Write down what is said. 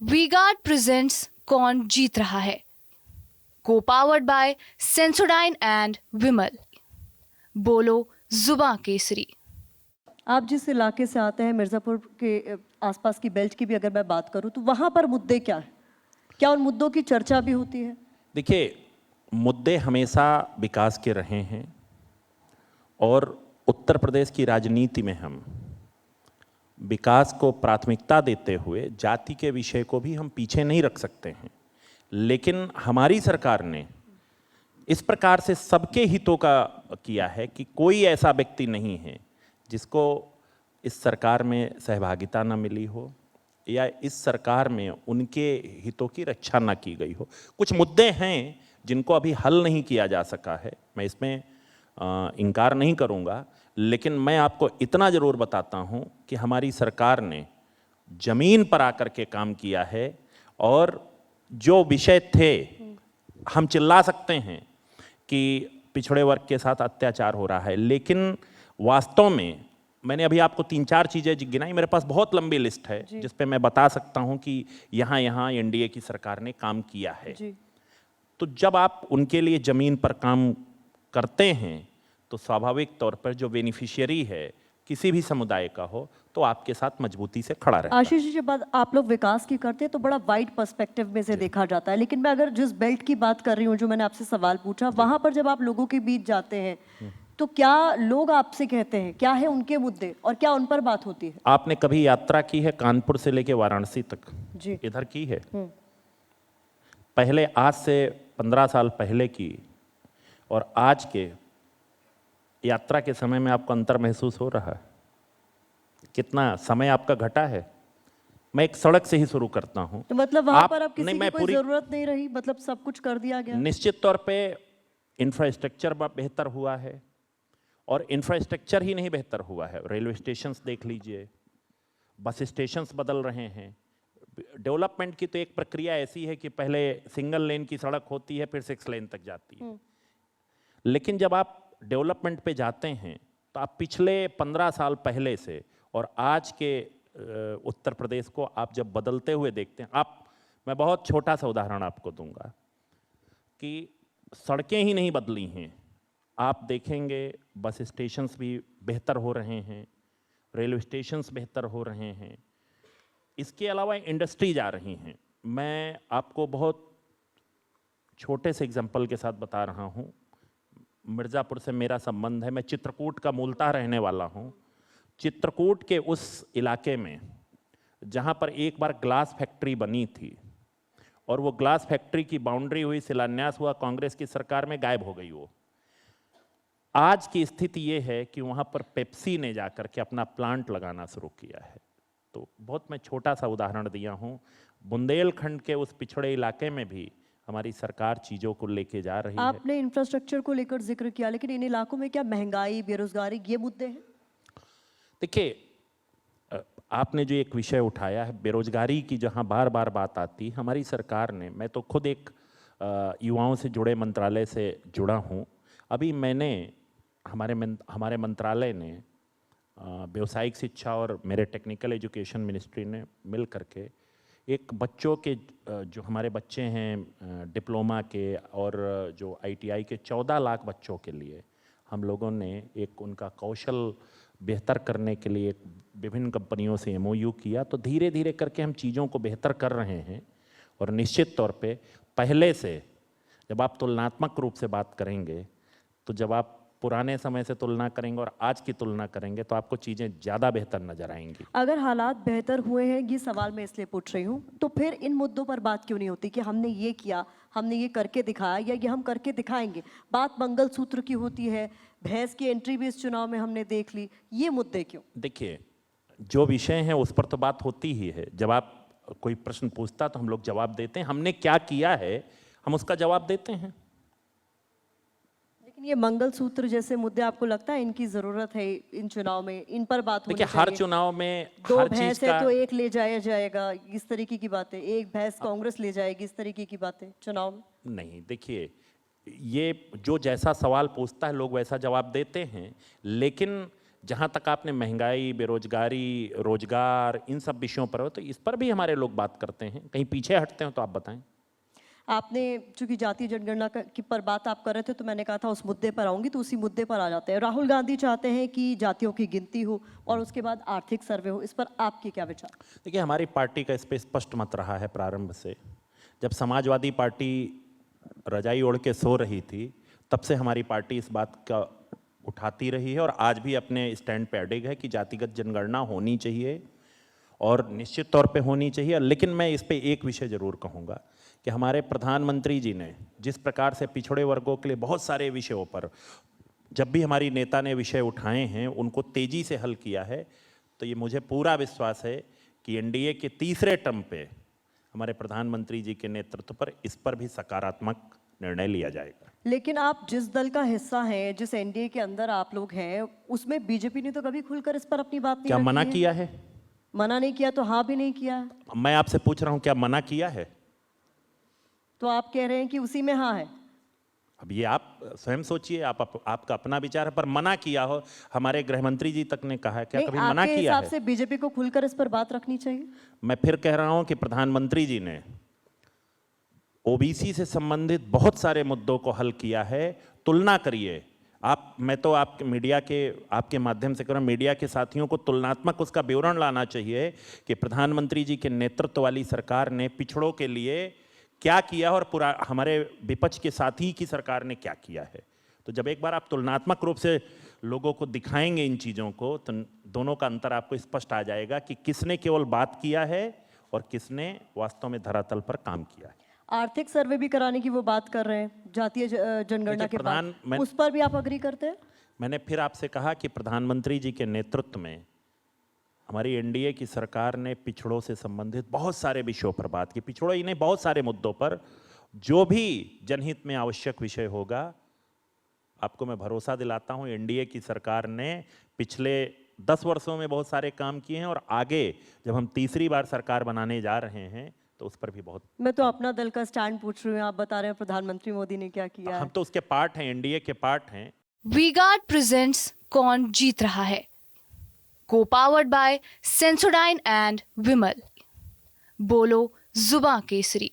V-Guard presents कौन जीत रहा है, को पावर्ड बाय सेंसोडाइन एंड विमल। बोलो जुबां केसरी। आप जिस इलाके से आते हैं, मिर्ज़ापुर के आसपास की बेल्ट की भी अगर मैं बात करूं, तो वहां पर मुद्दे क्या हैं? क्या उन मुद्दों की चर्चा भी होती है? देखिए, मुद्दे हमेशा विकास के रहे हैं और उत्तर प्रदेश की राजनीति में हम विकास को प्राथमिकता देते हुए जाति के विषय को भी हम पीछे नहीं रख सकते हैं। लेकिन हमारी सरकार ने इस प्रकार से सबके हितों का किया है कि कोई ऐसा व्यक्ति नहीं है जिसको इस सरकार में सहभागिता न मिली हो या इस सरकार में उनके हितों की रक्षा न की गई हो। कुछ मुद्दे हैं जिनको अभी हल नहीं किया जा सका है, मैं इसमें इनकार नहीं करूंगा, लेकिन मैं आपको इतना ज़रूर बताता हूं कि हमारी सरकार ने ज़मीन पर आकर के काम किया है और जो विषय थे, हम चिल्ला सकते हैं कि पिछड़े वर्ग के साथ अत्याचार हो रहा है, लेकिन वास्तव में मैंने अभी आपको 3-4 चीज़ें गिनाई, मेरे पास बहुत लंबी लिस्ट है जिस पे मैं बता सकता हूं कि यहाँ यहाँ एनडीए की सरकार ने काम किया है। तो जब आप उनके लिए ज़मीन पर काम करते हैं तो स्वाभाविक तौर पर जो बेनिफिशियरी है किसी भी समुदाय का हो तो आपके साथ मजबूती से खड़ा रहता है। आशीष जी, जब बात आप लोग विकास की करते हैं तो बड़ा वाइड पर्सपेक्टिव में से देखा जाता है, लेकिन मैं अगर जिस बेल्ट की बात कर रही हूँ, जो मैंने आपसे सवाल पूछा, वहां पर जब आप लोगों के बीच जाते हैं तो क्या लोग आपसे कहते हैं, क्या है उनके मुद्दे और क्या उन पर बात होती है? आपने कभी यात्रा की है कानपुर से लेके वाराणसी तक? जी। इधर की है? पहले आज से 15 साल पहले की और आज के यात्रा के समय में आपको अंतर महसूस हो रहा है? कितना समय आपका घटा है? मैं एक सड़क से ही शुरू करता हूं। तो मतलब वहां पर अब किसी की कोई जरूरत नहीं रही, मतलब सब कुछ कर दिया गया? निश्चित तौर पे इंफ्रास्ट्रक्चर बेहतर हुआ है और इंफ्रास्ट्रक्चर ही नहीं बेहतर हुआ है, रेलवे स्टेशंस देख लीजिए, बस स्टेशंस बदल रहे हैं। डेवलपमेंट की तो एक प्रक्रिया ऐसी है कि पहले सिंगल लेन की सड़क होती है, फिर 6 लेन तक जाती है। लेकिन जब आप डेवलपमेंट पे जाते हैं तो आप पिछले 15 साल पहले से और आज के उत्तर प्रदेश को आप जब बदलते हुए देखते हैं, मैं बहुत छोटा सा उदाहरण आपको दूंगा कि सड़कें ही नहीं बदली हैं, आप देखेंगे बस स्टेशंस भी बेहतर हो रहे हैं, रेलवे स्टेशंस बेहतर हो रहे हैं, इसके अलावा इंडस्ट्रीज आ रही हैं। मैं आपको बहुत छोटे से एग्जांपल के साथ बता रहा हूँ। मिर्ज़ापुर से मेरा संबंध है, मैं चित्रकूट का मूलतः रहने वाला हूँ। चित्रकूट के उस इलाके में जहाँ पर एक बार ग्लास फैक्ट्री बनी थी और वो ग्लास फैक्ट्री की बाउंड्री हुई, शिलान्यास हुआ, कांग्रेस की सरकार में गायब हो गई वो। आज की स्थिति ये है कि वहाँ पर पेप्सी ने जाकर के अपना प्लांट लगाना शुरू किया है। तो बहुत मैं छोटा सा उदाहरण दिया हूँ। बुंदेलखंड के उस पिछड़े इलाके में भी हमारी सरकार चीज़ों को लेके जा रही है। आपने इंफ्रास्ट्रक्चर को लेकर जिक्र किया, लेकिन इन इलाकों में क्या महंगाई, बेरोजगारी, ये मुद्दे हैं? देखिए, आपने जो एक विषय उठाया है बेरोजगारी की, जहां बार बार बात आती, हमारी सरकार ने, मैं तो खुद एक युवाओं से जुड़े मंत्रालय से जुड़ा हूं, अभी मैंने हमारे मंत्रालय ने व्यावसायिक शिक्षा और मेरे टेक्निकल एजुकेशन मिनिस्ट्री ने मिल करके एक बच्चों के जो हमारे बच्चे हैं डिप्लोमा के और जो आईटीआई के 14 लाख बच्चों के लिए हम लोगों ने एक उनका कौशल बेहतर करने के लिए विभिन्न कंपनियों से एमओयू किया। तो धीरे धीरे करके हम चीज़ों को बेहतर कर रहे हैं और निश्चित तौर पे पहले से जब आप तुलनात्मक रूप से बात करेंगे, तो जब आप पुराने समय से तुलना करेंगे और आज की तुलना करेंगे तो आपको चीज़ें ज़्यादा बेहतर नजर आएंगी। अगर हालात बेहतर हुए हैं, ये सवाल मैं इसलिए पूछ रही हूँ, तो फिर इन मुद्दों पर बात क्यों नहीं होती कि हमने ये किया, हमने ये करके दिखाया या ये हम करके दिखाएंगे? बात मंगलसूत्र की होती है, भैंस की एंट्री भी इस चुनाव में हमने देख ली, ये मुद्दे क्यों? देखिए, जो विषय है उस पर तो बात होती ही है। जब आप कोई प्रश्न पूछता तो हम लोग जवाब देते हैं, हमने क्या किया है हम उसका जवाब देते हैं। लेकिन ये मंगलसूत्र जैसे मुद्दे, आपको लगता है इनकी जरूरत है इन चुनाव में, इन पर बात होनी चाहिए? देखिए, हर चुनाव में 2 हर भैंस चीज है का तो एक ले जाया जाएगा, इस तरीके की बातें, एक भैंस कांग्रेस ले जाएगी, इस तरीके की बातें चुनाव में नहीं। देखिए, ये जो जैसा सवाल पूछता है लोग वैसा जवाब देते हैं, लेकिन जहाँ तक आपने महंगाई, बेरोजगारी, रोजगार, इन सब विषयों पर हो, तो इस पर भी हमारे लोग बात करते हैं। कहीं पीछे हटते हो तो आप बताएं। आपने चूंकि जातीय जनगणना की पर बात आप कर रहे थे तो मैंने कहा था उस मुद्दे पर आऊंगी, तो उसी मुद्दे पर आ जाते हैं। राहुल गांधी चाहते हैं कि जातियों की गिनती हो और उसके बाद आर्थिक सर्वे हो, इस पर आपके क्या विचार? देखिए, हमारी पार्टी का इस पे स्पष्ट मत रहा है प्रारंभ से। जब समाजवादी पार्टी रजाई ओढ़ के सो रही थी, तब से हमारी पार्टी इस बात का उठाती रही है और आज भी अपने स्टैंड पे अडिग है कि जातिगत जनगणना होनी चाहिए और निश्चित तौर पे होनी चाहिए। लेकिन मैं इस पे एक विषय जरूर कहूँगा कि हमारे प्रधानमंत्री जी ने जिस प्रकार से पिछड़े वर्गों के लिए बहुत सारे विषयों पर जब भी हमारी नेता ने विषय उठाए हैं उनको तेजी से हल किया है, तो ये मुझे पूरा विश्वास है कि एनडीए के तीसरे टर्म पे हमारे प्रधानमंत्री जी के नेतृत्व पर इस पर भी सकारात्मक निर्णय लिया जाएगा। लेकिन आप जिस दल का हिस्सा हैं, जिस एनडीए के अंदर आप लोग हैं, उसमें बीजेपी ने तो कभी खुलकर इस पर अपनी बात नहीं क्या रखी मना है। किया है? मना नहीं किया तो हाँ भी नहीं किया, मैं आपसे पूछ रहा हूं, क्या मना किया है? तो आप कह रहे हैं कि उसी में हाँ है। अब ये आप स्वयं सोचिए, आपका अपना विचार है, पर मना किया हो, हमारे गृह मंत्री जी तक ने कहा है, क्या नहीं, कभी मना आपके किया हिसाब है? से बीजेपी को खुलकर इस पर बात रखनी चाहिए। मैं फिर कह रहा हूं कि प्रधानमंत्री जी ने ओबीसी से संबंधित बहुत सारे मुद्दों को हल किया है। तुलना करिए आप, मैं तो आपके मीडिया के आपके माध्यम से कह रहा हूं, मीडिया के साथियों को तुलनात्मक उसका विवरण लाना चाहिए कि प्रधानमंत्री जी के नेतृत्व वाली सरकार ने पिछड़ों के लिए क्या किया और पूरा हमारे विपक्ष के साथी की सरकार ने क्या किया है। तो जब एक बार आप तुलनात्मक रूप से लोगों को दिखाएंगे इन चीज़ों को, तो दोनों का अंतर आपको स्पष्ट आ जाएगा कि किसने केवल बात किया है और किसने वास्तव में धरातल पर काम किया है। आर्थिक सर्वे भी कराने की वो बात कर रहे हैं जातीय जनगणना के बाद, उस पर भी आप अग्री करते हैं? मैंने फिर आपसे कहा कि प्रधानमंत्री जी के नेतृत्व में हमारी एनडीए की सरकार ने पिछड़ों से संबंधित बहुत सारे विषयों पर बात की। पिछड़ों ही नहीं, बहुत सारे मुद्दों पर जो भी जनहित में आवश्यक विषय होगा, आपको मैं भरोसा दिलाता हूं एनडीए की सरकार ने पिछले 10 वर्षों में बहुत सारे काम किए हैं और आगे जब हम तीसरी बार सरकार बनाने जा रहे हैं तो उस पर भी बहुत। मैं तो अपना दल का स्टैंड पूछ रही हूँ, आप बता रहे हैं प्रधानमंत्री मोदी ने क्या किया हम है। तो उसके पार्ट हैं, एनडीए के पार्ट हैं। वी-गार्ड प्रेजेंट्स कौन जीत रहा है, को पावर्ड बाय सेंसोडाइन एंड विमल। बोलो जुबां केसरी।